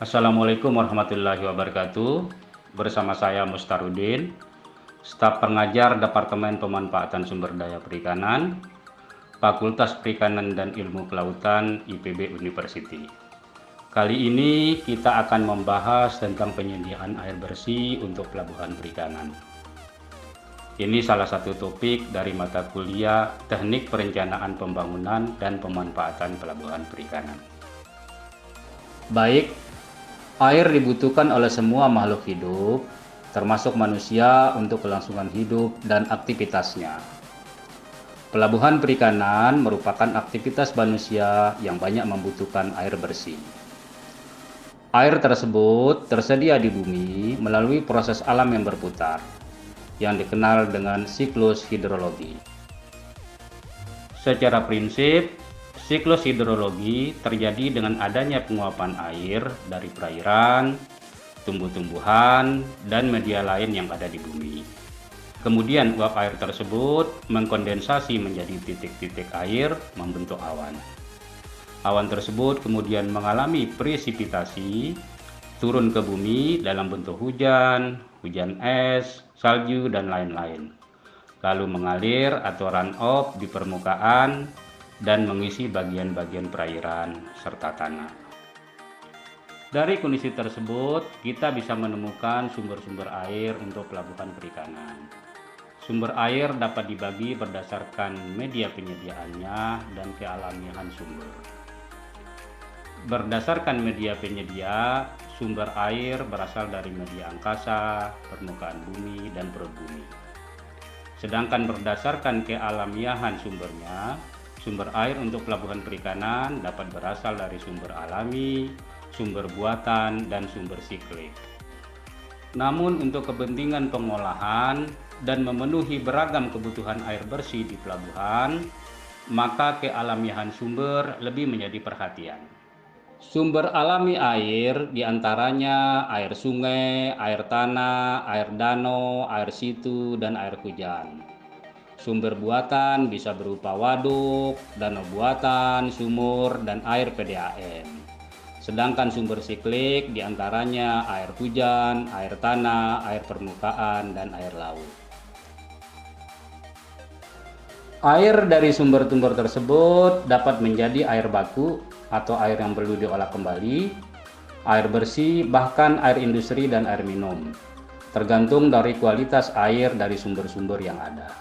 Assalamualaikum warahmatullahi wabarakatuh. Bersama saya Mustarudin, staf pengajar Departemen Pemanfaatan Sumber Daya Perikanan, Fakultas Perikanan dan Ilmu Kelautan IPB University. Kali ini kita akan membahas tentang penyediaan air bersih untuk pelabuhan perikanan. Ini salah satu topik dari mata kuliah Teknik Perencanaan Pembangunan dan Pemanfaatan Pelabuhan Perikanan. Baik, air dibutuhkan oleh semua makhluk hidup, termasuk manusia untuk kelangsungan hidup dan aktivitasnya. Pelabuhan perikanan merupakan aktivitas manusia yang banyak membutuhkan air bersih. Air tersebut tersedia di bumi melalui proses alam yang berputar, yang dikenal dengan siklus hidrologi. Secara prinsip, siklus hidrologi terjadi dengan adanya penguapan air dari perairan, tumbuh-tumbuhan, dan media lain yang ada di bumi. Kemudian uap air tersebut mengkondensasi menjadi titik-titik air membentuk awan. Awan tersebut kemudian mengalami presipitasi, turun ke bumi dalam bentuk hujan, hujan es, salju, dan lain-lain. Lalu mengalir atau run off di permukaan dan mengisi bagian-bagian perairan serta tanah. Dari kondisi tersebut, kita bisa menemukan sumber-sumber air untuk pelabuhan perikanan. Sumber air dapat dibagi berdasarkan media penyediaannya dan kealamian sumber. Berdasarkan media penyedia, sumber air berasal dari media angkasa, permukaan bumi, dan perut bumi. Sedangkan berdasarkan kealamiahan sumbernya, sumber air untuk pelabuhan perikanan dapat berasal dari sumber alami, sumber buatan, dan sumber siklik. Namun untuk kepentingan pengolahan dan memenuhi beragam kebutuhan air bersih di pelabuhan, maka kealamiahan sumber lebih menjadi perhatian. Sumber alami air diantaranya air sungai, air tanah, air danau, air situ, dan air hujan. Sumber buatan bisa berupa waduk, danau buatan, sumur, dan air PDAM. Sedangkan sumber siklik diantaranya air hujan, air tanah, air permukaan, dan air laut. Air dari sumber-sumber tersebut dapat menjadi air baku atau air yang perlu diolah kembali, air bersih, bahkan air industri dan air minum, tergantung dari kualitas air dari sumber-sumber yang ada.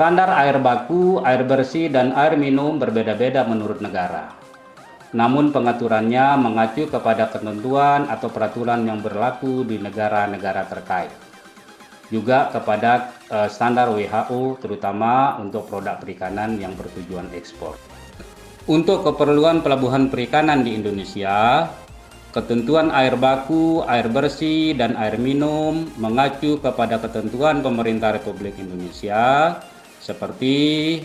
Standar air baku, air bersih, dan air minum berbeda-beda menurut negara. Namun pengaturannya mengacu kepada ketentuan atau peraturan yang berlaku di negara-negara terkait. Juga kepada standar WHO terutama untuk produk perikanan yang bertujuan ekspor. Untuk keperluan pelabuhan perikanan di Indonesia, ketentuan air baku, air bersih, dan air minum mengacu kepada ketentuan Pemerintah Republik Indonesia seperti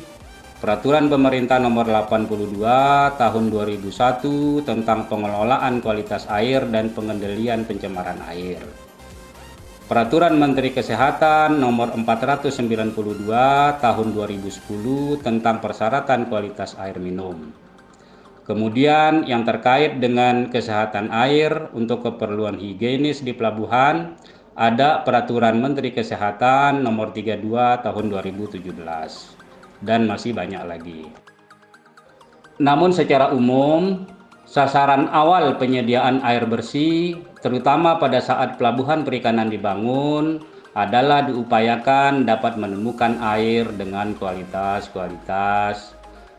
Peraturan Pemerintah Nomor 82 Tahun 2001 tentang pengelolaan kualitas air dan pengendalian pencemaran air. Peraturan Menteri Kesehatan Nomor 492 Tahun 2010 tentang persyaratan kualitas air minum. Kemudian yang terkait dengan kesehatan air untuk keperluan higienis di pelabuhan, ada Peraturan Menteri Kesehatan Nomor 32 Tahun 2017 dan masih banyak lagi. Namun secara umum, sasaran awal penyediaan air bersih, terutama pada saat pelabuhan perikanan dibangun, adalah diupayakan dapat menemukan air dengan kualitas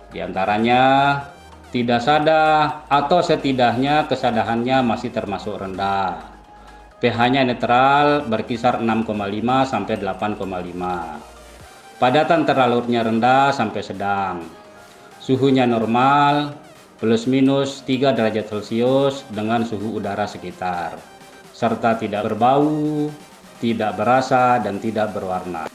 diantaranya tidak sada atau setidaknya kesadahannya masih termasuk rendah. pH-nya netral berkisar 6,5 sampai 8,5. Padatan teralurnya rendah sampai sedang. Suhunya normal plus minus 3 derajat Celcius dengan suhu udara sekitar, serta tidak berbau, tidak berasa, dan tidak berwarna.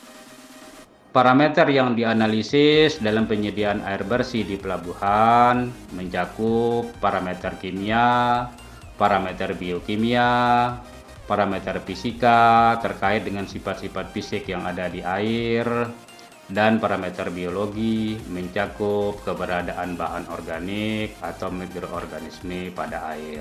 Parameter yang dianalisis dalam penyediaan air bersih di pelabuhan mencakup parameter kimia, parameter biokimia, parameter fisika terkait dengan sifat-sifat fisik yang ada di air, Dan parameter biologi mencakup keberadaan bahan organik atau mikroorganisme pada air.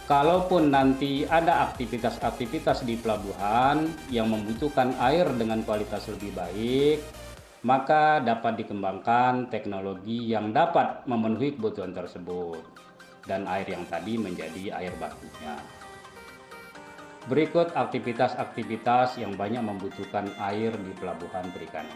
Kalaupun nanti ada aktivitas-aktivitas di pelabuhan yang membutuhkan air dengan kualitas lebih baik, maka dapat dikembangkan teknologi yang dapat memenuhi kebutuhan tersebut, dan air yang tadi menjadi air bakunya. Berikut aktivitas-aktivitas yang banyak membutuhkan air di pelabuhan perikanan.